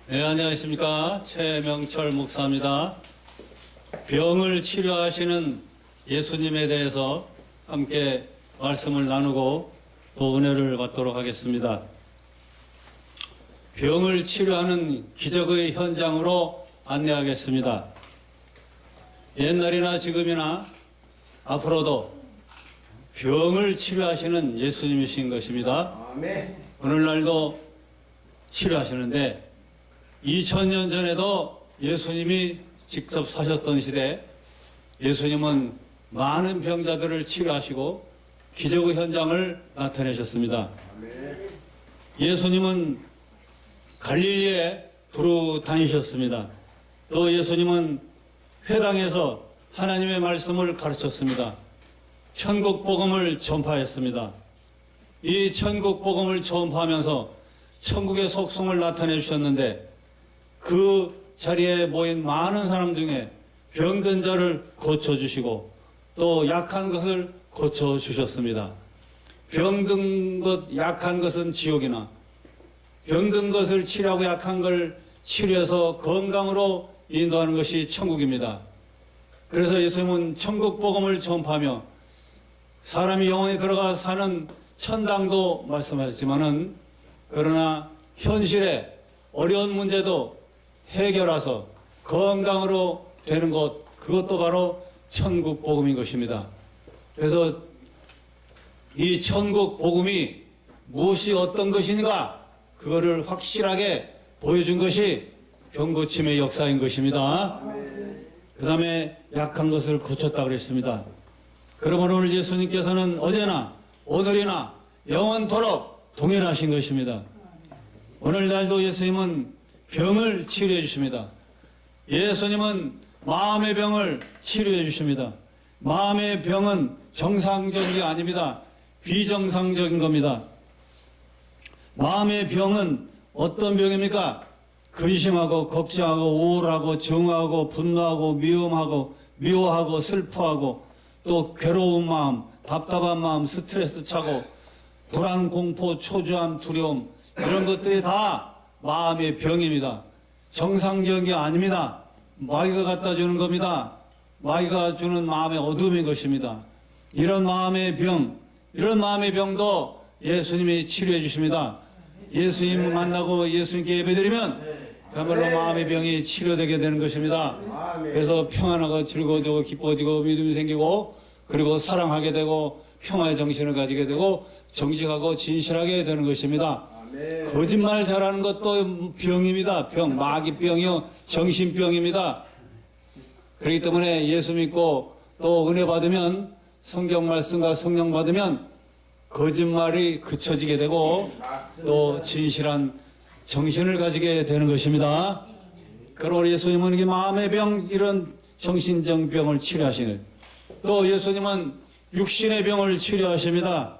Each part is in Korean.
네, 안녕하십니까. 최명철 목사입니다. 병을 치료하시는 예수님에 대해서 함께 말씀을 나누고 또 은혜를 받도록 하겠습니다. 병을 치료하는 기적의 현장으로 안내하겠습니다. 옛날이나 지금이나 앞으로도 병을 치료하시는 예수님이신 것입니다. 아멘. 오늘날도 치료하시는데 2000년 전에도 예수님이 직접 사셨던 시대 예수님은 많은 병자들을 치료하시고 기적의 현장을 나타내셨습니다. 아멘. 예수님은 갈릴리에 두루 다니셨습니다. 또 예수님은 회당에서 하나님의 말씀을 가르쳤습니다. 천국 복음을 전파했습니다. 이 천국 복음을 전파하면서 천국의 속성을 나타내 주셨는데 그 자리에 모인 많은 사람 중에 병든 자를 고쳐주시고 또 약한 것을 고쳐주셨습니다. 병든 것, 약한 것은 지옥이나 병든 것을 치료하고 약한 걸 치료해서 건강으로 인도하는 것이 천국입니다. 그래서 예수님은 천국 복음을 전파하며 사람이 영원히 들어가 사는 천당도 말씀하셨지만은 그러나 현실에 어려운 문제도 해결해서 건강으로 되는 것, 그것도 바로 천국 복음인 것입니다. 그래서 이 천국 복음이 무엇이 어떤 것인가 그거를 확실하게 보여준 것이 병고침의 역사인 것입니다. 그 다음에 약한 것을 고쳤다 그랬습니다. 그러므로 오늘 예수님께서는 어제나 오늘이나 영원토록 동일하신 것입니다. 오늘날도 예수님은 병을 치료해 주십니다. 예수님은 마음의 병을 치료해 주십니다. 마음의 병은 정상적인 게 아닙니다. 비정상적인 겁니다. 마음의 병은 어떤 병입니까? 근심하고 걱정하고 우울하고 증오하고 분노하고 미워하고 슬퍼하고 또 괴로운 마음, 답답한 마음, 스트레스 차고 불안, 공포, 초조함, 두려움 이런 것들이 다 마음의 병입니다. 정상적인 게 아닙니다. 마귀가 갖다 주는 겁니다. 마귀가 주는 마음의 어둠인 것입니다. 이런 마음의 병, 이런 마음의 병도 예수님이 치료해 주십니다. 예수님 만나고 예수님께 예배드리면 그야말로 마음의 병이 치료되게 되는 것입니다. 그래서 평안하고 즐거워지고 기뻐지고 믿음이 생기고 그리고 사랑하게 되고 평화의 정신을 가지게 되고 정직하고 진실하게 되는 것입니다. 거짓말 잘하는 것도 병입니다. 병, 마귀병이요, 정신병입니다. 그렇기 때문에 예수 믿고 또 은혜 받으면 성경 말씀과 성령 받으면 거짓말이 그쳐지게 되고 또 진실한 정신을 가지게 되는 것입니다. 그러므로 예수님은 이게 마음의 병, 이런 정신적 병을 치료하시는 또 예수님은 육신의 병을 치료하십니다.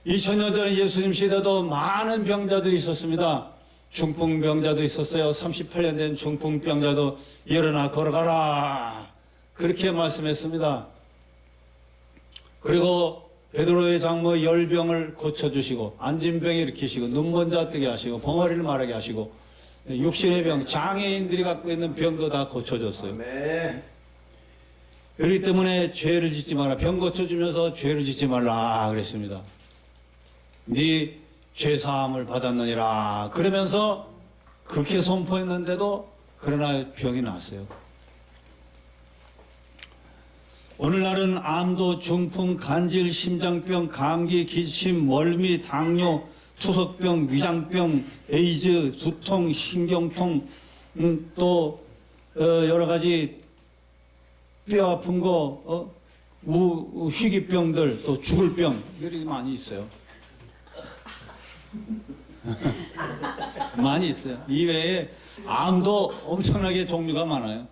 2000년 전에 예수님 시대도 많은 병자들이 있었습니다. 중풍병자도 있었어요. 38년 된 중풍병자도 일어나 걸어가라 그렇게 말씀했습니다. 그리고 베드로의 장모 열병을 고쳐주시고 안진병 일으키시고 눈먼 자 뜨게 하시고 벙어리를 말하게 하시고 육신의 병, 장애인들이 갖고 있는 병도 다 고쳐줬어요. 그렇기 때문에 죄를 짓지 마라. 병 고쳐주면서 죄를 짓지 말라 그랬습니다. 네 죄사함을 받았느니라 그러면서 그렇게 선포했는데도 그러나 병이 났어요. 오늘날은 암도, 중풍, 간질, 심장병, 감기, 기침, 멀미, 당뇨, 투석병, 위장병, 에이즈, 두통, 신경통, 또 여러 가지 뼈 아픈 거, 희귀병들, 또 죽을 병 이런 게 많이 있어요. 많이 있어요. 이외에 암도 엄청나게 종류가 많아요.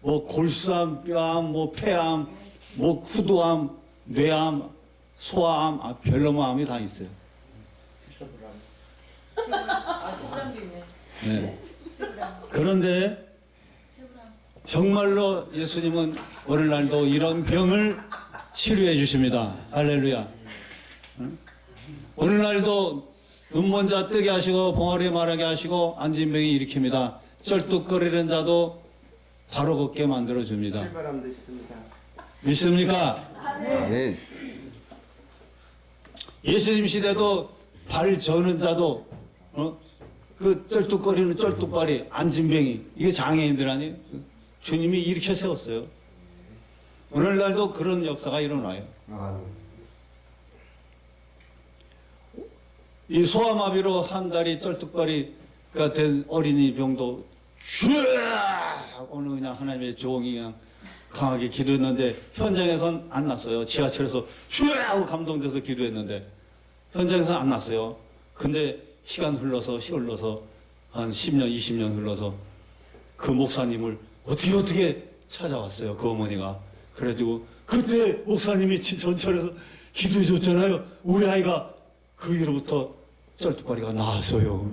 뭐 골수암, 뼈암, 뭐 폐암, 뭐 후두암, 뇌암, 소아암, 별로암이 다 있어요. 시부람도 있네. 네. 그런데 정말로 예수님은 오늘날도 이런 병을 치료해 주십니다. 할렐루야. 오늘날도 눈먼 자 뜨게 하시고 봉어리 말하게 하시고 안진병이 일으킵니다. 쩔뚝거리는 자도 바로 걷게 만들어줍니다. 출발함도 있습니다. 믿습니까? 아멘. 예수님 시대도 발 저는 자도 그 쩔뚝거리는 쩔뚝발이 안진병이 이게 장애인들 아니에요? 주님이 일으켜 세웠어요. 오늘날도 그런 역사가 일어나요. 이 소아마비로 한 달이 쩔뚝발이가 된 어린이 병도 슈악 오늘 그냥 하나님의 종이 그냥 강하게 기도했는데 현장에선 안 났어요. 지하철에서 슈악 하고 감동돼서 기도했는데 현장에서는 안 났어요. 근데 시간 흘러서 한 10년 20년 흘러서 그 목사님을 어떻게 찾아왔어요. 그 어머니가. 그래가지고 그때 목사님이 전철에서 기도해 줬잖아요. 우리 아이가 그 이후로부터 쩔뚝발이가 나왔어요.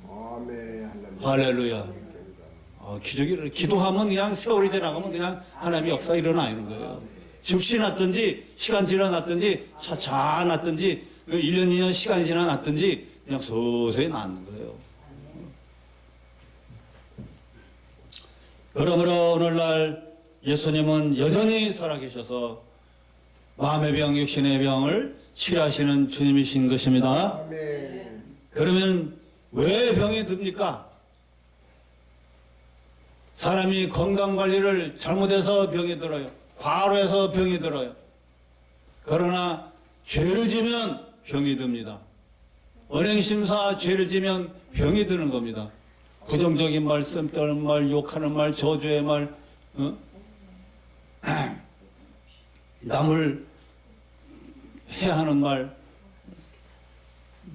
아멘. 할렐루야. 기적이 일어나. 기도하면 그냥 세월이 지나가면 그냥 하나님의 역사 일어나는 거예요. 즉시 났든지 시간 지나났든지 차차 났든지 1년 2년 시간이 지나났든지 그냥 서서히 낫는 거예요. 그러므로 오늘날 예수님은 여전히 살아계셔서 마음의 병, 육신의 병을 치료하시는 주님이신 것입니다. 아멘. 그러면 왜 병이 듭니까? 사람이 건강관리를 잘못해서 병이 들어요. 과로해서 병이 들어요. 그러나 죄를 지면 병이 듭니다. 언행심사 죄를 지면 병이 드는 겁니다. 부정적인 말, 씀떠는 말, 욕하는 말, 저주의 말, 남을 해하는 말,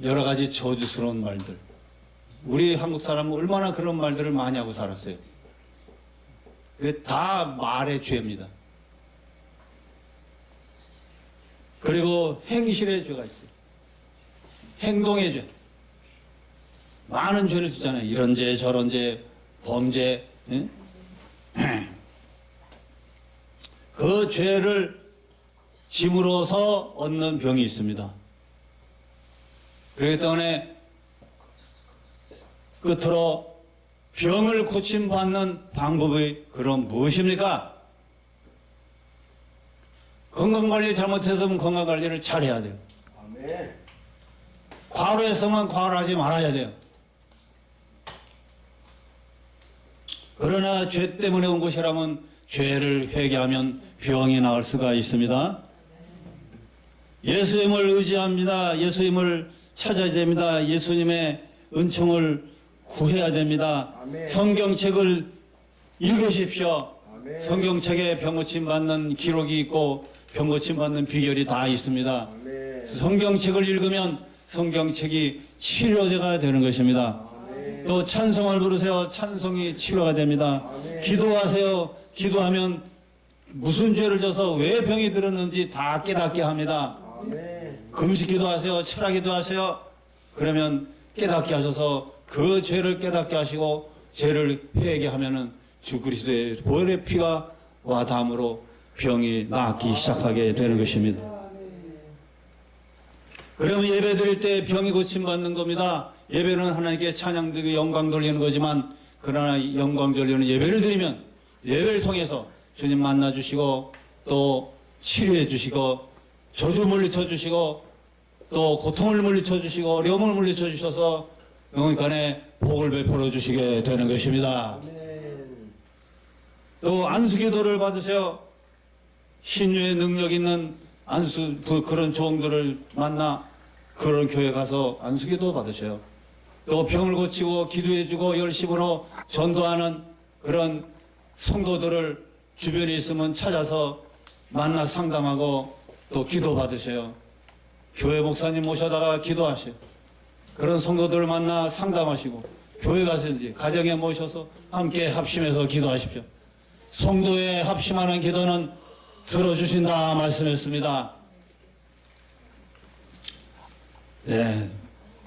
여러 가지 저주스러운 말들. 우리 한국 사람은 얼마나 그런 말들을 많이 하고 살았어요. 그게 다 말의 죄입니다. 그리고 행실의 죄가 있어요. 행동의 죄. 많은 죄를 짓잖아요. 이런 죄, 저런 죄, 범죄. 예? 그 죄를 짐으로써 얻는 병이 있습니다. 그렇기 때문에 끝으로 병을 고침받는 방법이 그럼 무엇입니까? 건강관리 잘못했으면 건강관리를 잘해야 돼요. 아멘. 과로했으면 과로하지 말아야 돼요. 그러나 죄 때문에 온 것이라면 죄를 회개하면 병이 나을 수가 있습니다. 예수님을 의지합니다. 예수님을 찾아야 됩니다. 예수님의 은총을 구해야 됩니다. 아멘. 성경책을 읽으십시오. 아멘. 성경책에 병고침 받는 기록이 있고 병고침 받는 비결이 다 있습니다. 아멘. 성경책을 읽으면 성경책이 치료제가 되는 것입니다. 아멘. 또 찬송을 부르세요. 찬송이 치료가 됩니다. 아멘. 기도하세요. 기도하면 무슨 죄를 져서 왜 병이 들었는지 다 깨닫게 합니다. 아멘. 금식 기도하세요. 철학 기도하세요. 그러면 깨닫게 하셔서 그 죄를 깨닫게 하시고 죄를 회개하면은 주 그리스도의 보혈의 피가 와 닿음으로 병이 낫기 시작하게 되는 것입니다. 그러면 예배 드릴 때 병이 고침받는 겁니다. 예배는 하나님께 찬양 드리고 영광 돌리는 거지만 그러나 영광 돌리는 예배를 드리면 예배를 통해서 주님 만나 주시고 또 치료해 주시고 저주 물리쳐 주시고 또 고통을 물리쳐 주시고 어려움을 물리쳐 주셔서 영원간에 복을 베풀어 주시게 되는 것입니다. 아멘. 또 안수기도를 받으세요. 신유의 능력 있는 그런 종들을 만나 그런 교회 가서 안수기도 받으셔요. 또 병을 고치고 기도해주고 열심으로 전도하는 그런 성도들을 주변에 있으면 찾아서 만나 상담하고 또 기도 받으셔요. 교회 목사님 모셔다가 기도하셔요. 그런 성도들을 만나 상담하시고 교회 가서든지 가정에 모셔서 함께 합심해서 기도하십시오. 성도의 합심하는 기도는 들어주신다 말씀했습니다. 네,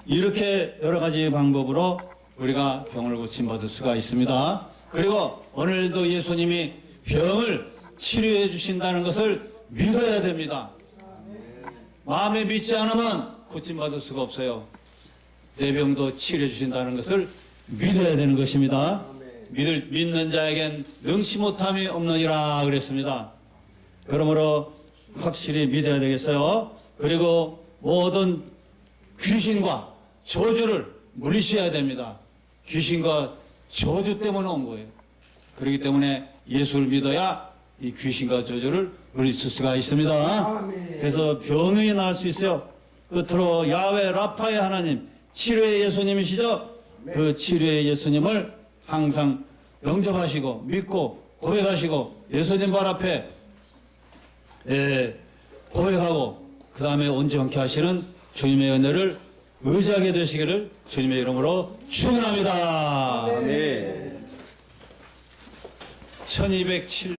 이렇게 여러 가지 방법으로 우리가 병을 고침받을 수가 있습니다. 그리고 오늘도 예수님이 병을 치료해 주신다는 것을 믿어야 됩니다. 마음에 믿지 않으면 고침받을 수가 없어요. 내 병도 치료해 주신다는 것을 믿어야 되는 것입니다. 아멘. 믿는 자에겐 능치 못함이 없느니라 그랬습니다. 그러므로 확실히 믿어야 되겠어요. 그리고 모든 귀신과 저주를 물리쳐야 됩니다. 귀신과 저주 때문에 온 거예요. 그렇기 때문에 예수를 믿어야 이 귀신과 저주를 물리칠 수가 있습니다. 아멘. 그래서 병이 나을 수 있어요. 끝으로 야훼 라파의 하나님, 치료의 예수님이시죠? 그 치료의 예수님을 항상 영접하시고 믿고 고백하시고 예수님 발 앞에 고백하고 그 다음에 온전케 하시는 주님의 은혜를 의지하게 되시기를 주님의 이름으로 축원합니다. 네. 1207